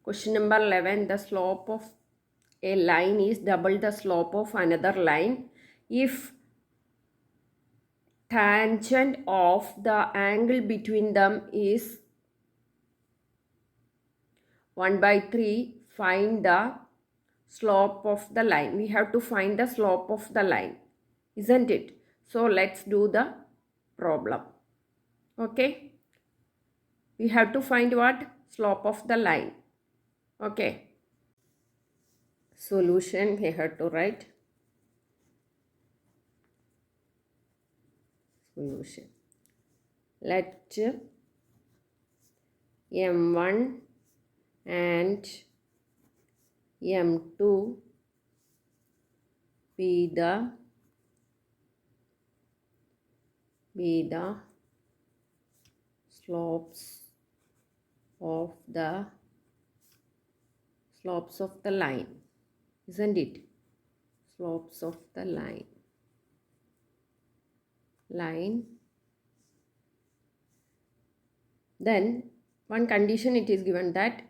Question number 11. The slope of a line is double the slope of another line if tangent of the angle between them is 1 by 3. Find the slope of the line. We have to find the slope of the line, isn't it? So let's do the problem. Okay. We have to find what? Slope of the line. Okay. Solution we have to write. Solution. Let M1 and M2 be the slopes of the line, isn't it? Slopes of the line. Then one condition it is given that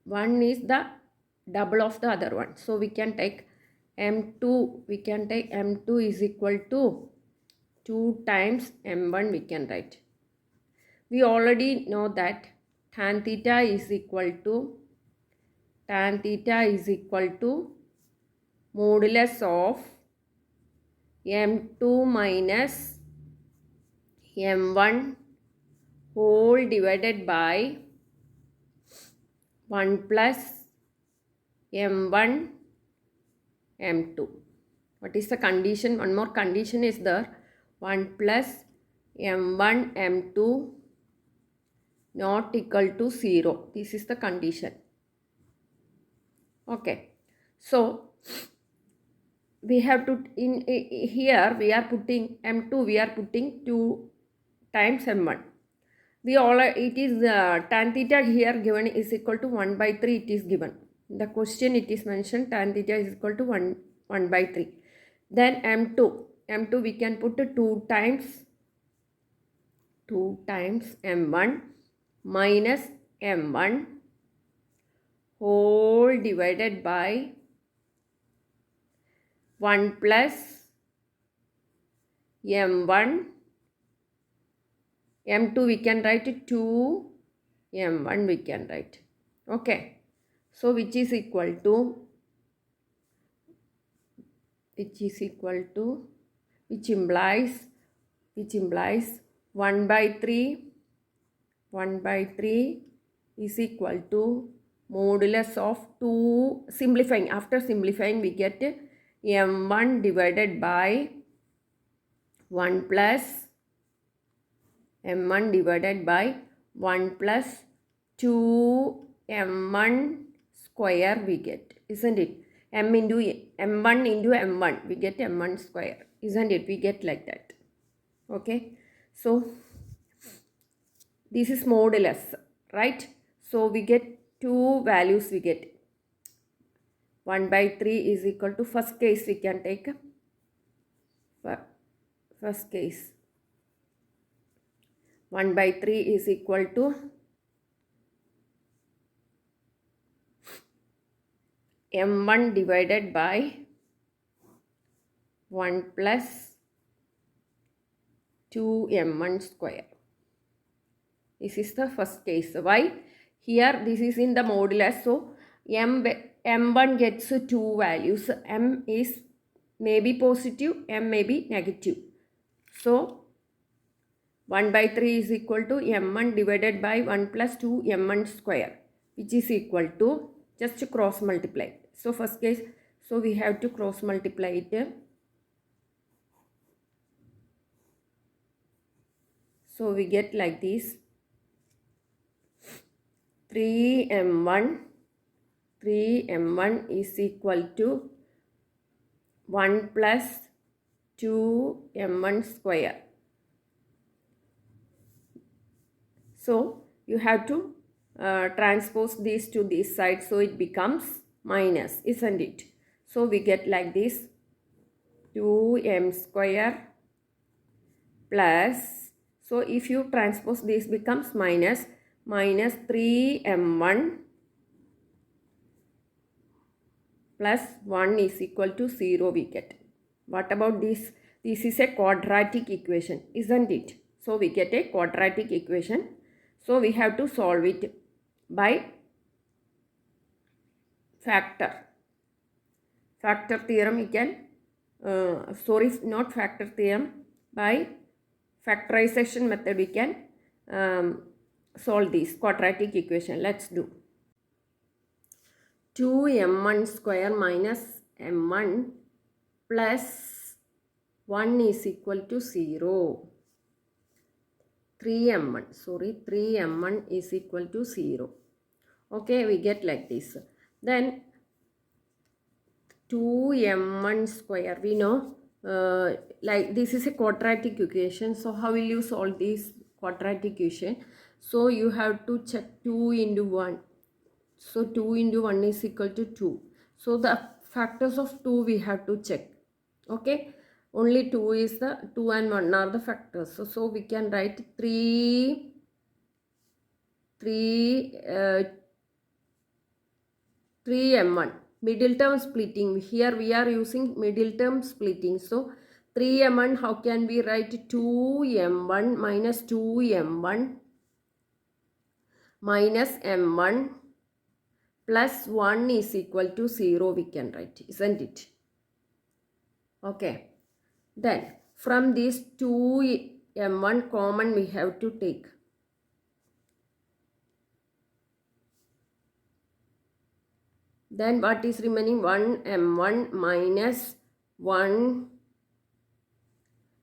one is the double of the other one. So we can take M2. We can take M2 is equal to 2 times M1 we can write. We already know that tan theta is equal to modulus of M2 minus M1 whole divided by 1 plus M1 M2. What is the condition? One more condition is there. 1 plus M1 M2 not equal to 0. This is the condition. Okay. So we have to, here we are putting M2, we are putting 2 times M1. It is tan theta here given is equal to 1 by 3 it is given. The question it is mentioned tan theta is equal to 1 by 3. Then M2 we can put 2 times M1 minus M1 whole divided by 1 plus M1. M2 we can write 2, M1 we can write. Okay. So which implies 1 by 3 is equal to modulus of 2. After simplifying we get M1 divided by 1 plus M1 divided by 1 plus 2 M1 square we get, isn't it? M1 into M1 we get M1 square, isn't it? We get like that. Okay. So this is modulus, right? So we get 2 values we get. 1 by 3 is equal to, first case we can take. First case 1 by 3 is equal to M1 divided by 1 plus 2 M1 square. This is the first case. Why? Here this is in the modulus. So M1 gets 2 values. M is maybe positive, M may be negative. So 1 by 3 is equal to M1 divided by 1 plus 2 M1 square, which is equal to, just cross multiply. So first case, so we have to cross multiply it. So we get like this. 3M1 is equal to 1 plus 2 M1 square. So you have to transpose these to this side, so it becomes minus, isn't it? So we get like this, 2m square plus, so if you transpose this becomes minus 3m1 plus 1 is equal to 0 we get. What about this? This is a quadratic equation, isn't it? So we get a quadratic equation. So we have to solve it by factor. Factor theorem we can, not factor theorem, by factorization method we can solve this quadratic equation. Let's do. 2m1 square minus m1 plus 1 is equal to 0. 3m1 is equal to 0. Okay, we get like this. Then 2m1 square, we know like this is a quadratic equation. So how will you solve this quadratic equation? So you have to check 2 into 1. So 2 into 1 is equal to 2. So the factors of 2 we have to check. Okay, only 2 is the 2 and 1 are the factors. So we can write 3m1. Middle term splitting. Here we are using middle term splitting. So 3m1, how can we write? 2m1 minus 2m1 minus m1 plus 1 is equal to 0 we can write, isn't it? Okay. Then from these 2m1 common we have to take. Then what is remaining? 1m1 minus 1.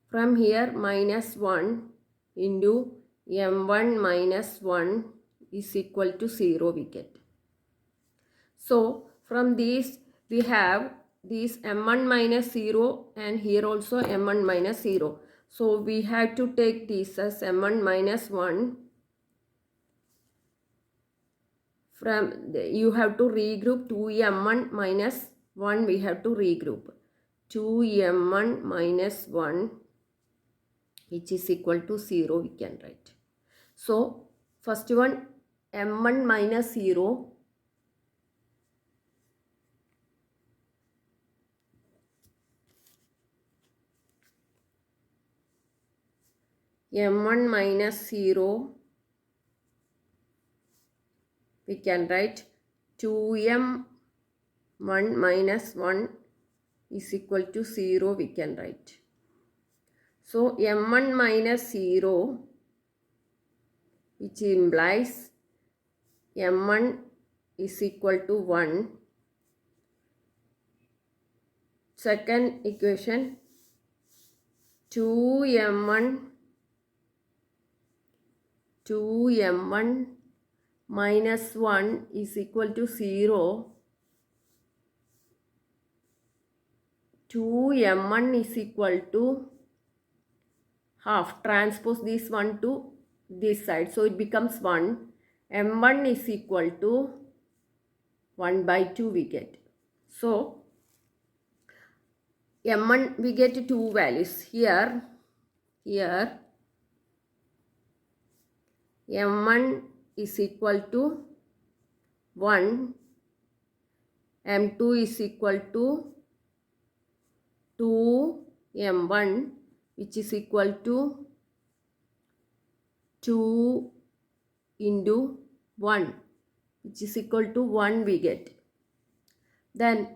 From here minus 1 into m1 minus 1 is equal to 0 we get. So from these we have this m1 minus 0 and here also m1 minus 0. So we have to take this as m1 minus 1. From you have to regroup 2m1 minus 1, we have to regroup 2m1 minus 1 which is equal to 0 we can write. So first one m1 minus 0, m1 minus 0 we can write 2m1 minus 1 is equal to 0 we can write. So m1 minus 0 which implies m1 is equal to 1. Second equation 2m1 minus 1 is equal to 0. 2m1 is equal to half. Transpose this one to this side. So it becomes 1. m1 is equal to 1 by 2 we get. So m1 we get 2 values. Here m1 is equal to 1. m2 is equal to 2m1 which is equal to 2 into 1 which is equal to 1 we get. Then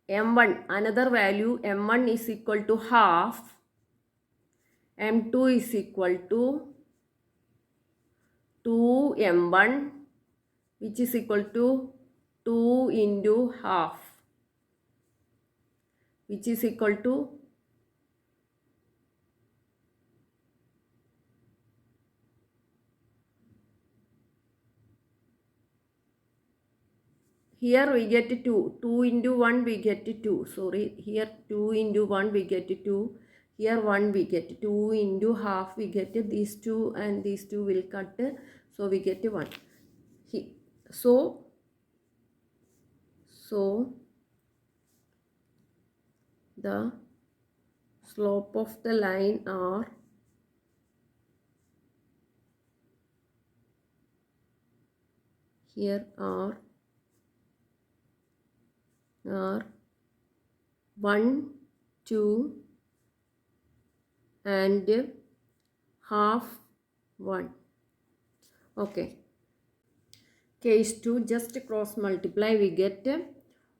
m1, another value, m1 is equal to half, m2 is equal to 2m1 which is equal to 2 into half which is equal to here we get 2. 2 into 1 we get 2. Sorry, here 2 into 1 we get 2. Here 1 we get 2 into half we get these 2 and these 2 will cut. So we get 1. So the slope of the line are here are are 1, 2 and half 1. Okay. Case 2, just cross multiply, we get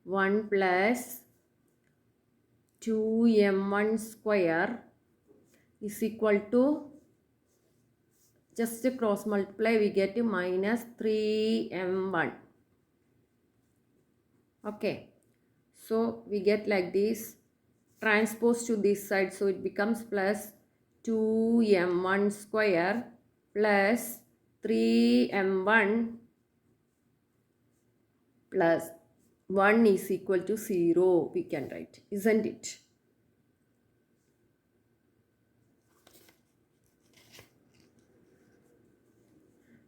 1 plus 2m1 square is equal to, just cross multiply, we get minus 3m1. Okay, so we get like this, transpose to this side, so it becomes plus 2m1 square plus 3m1 plus 1 is equal to 0, we can write, isn't it?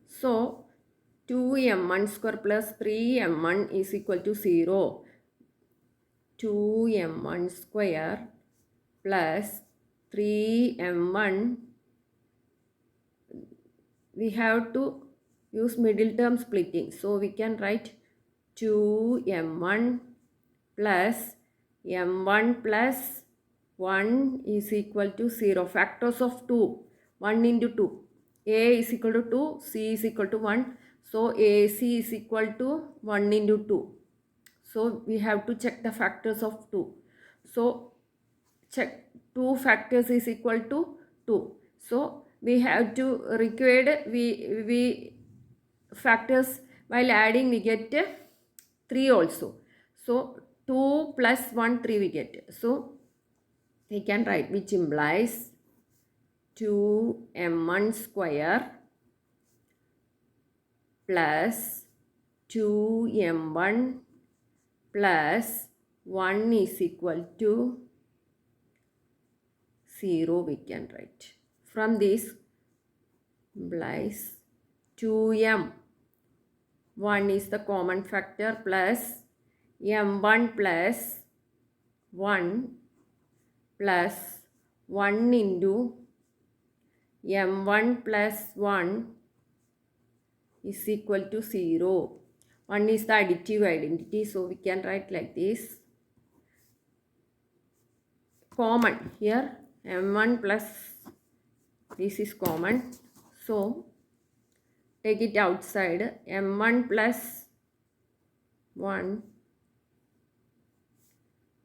So 2m1 square plus 3m1 is equal to 0. 2m1 square plus 3m1, we have to use middle term splitting. So we can write 2m1 plus m1 plus 1 is equal to 0. Factors of 2, 1 into 2. A is equal to 2, C is equal to 1. So AC is equal to 1 into 2. So we have to check the factors of 2. So check 2 factors is equal to 2. So we have to required we factors, while adding we get 3 also. So 2 plus 1, 3 we get. So we can write, which implies 2m1 square plus 2m1 plus 1 is equal to 0, we can write. From this implies 2m, 1 is the common factor, plus m1 plus 1 plus 1 into m1 plus 1 is equal to 0. 1 is the additive identity, so we can write like this. Common here, m1 plus this is common, so take it outside. M1 plus 1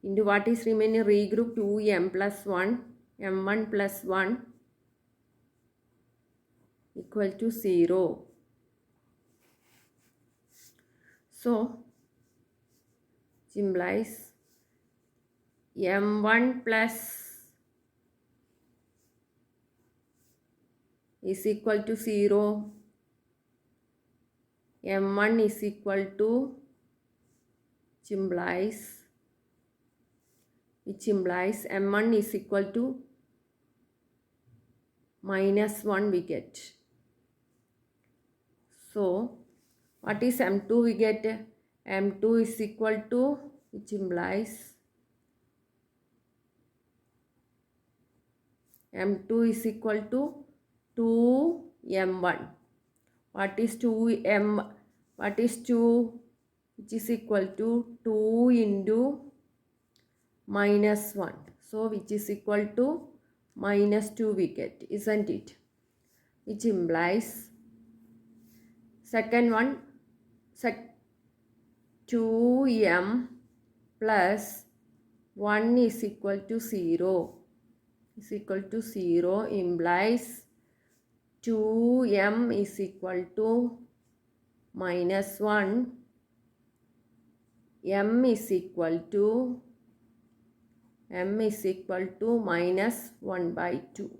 into what is remaining, regroup 2m plus 1, m1 plus 1 equal to 0. So it implies m1 plus is equal to 0. m1 is equal to, which implies m1 is equal to minus 1 we get. So what is m2 we get? m2 is equal to, which implies m2 is equal to 2m1. What is 2m? What is 2? Which is equal to 2 into minus 1. So which is equal to minus 2 we get, isn't it? Which implies second one, 2m plus 1 is equal to 0. Is equal to 0 implies 2m is equal to minus 1. m is equal to minus 1 by 2.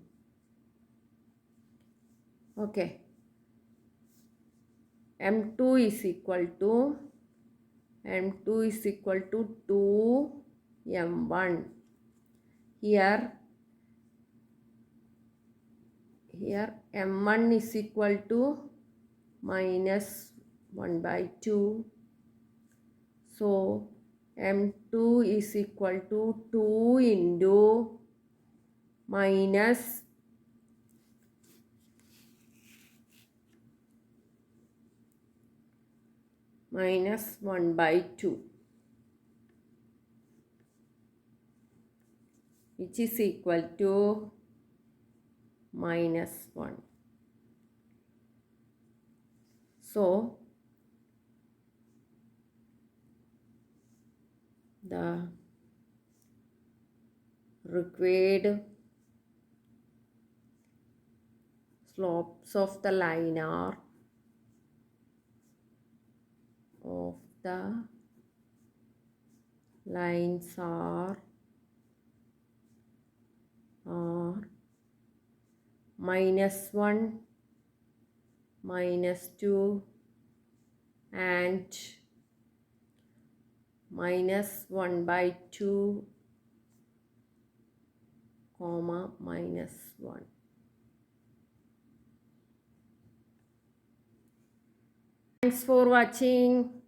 Okay. m2 is equal to 2m1. Here m1 is equal to minus 1 by 2. So m2 is equal to 2 into minus 1 by 2. which is equal to -1. So the required slopes of the line are lines are -1, -2 and -1/2, -1. Thanks for watching.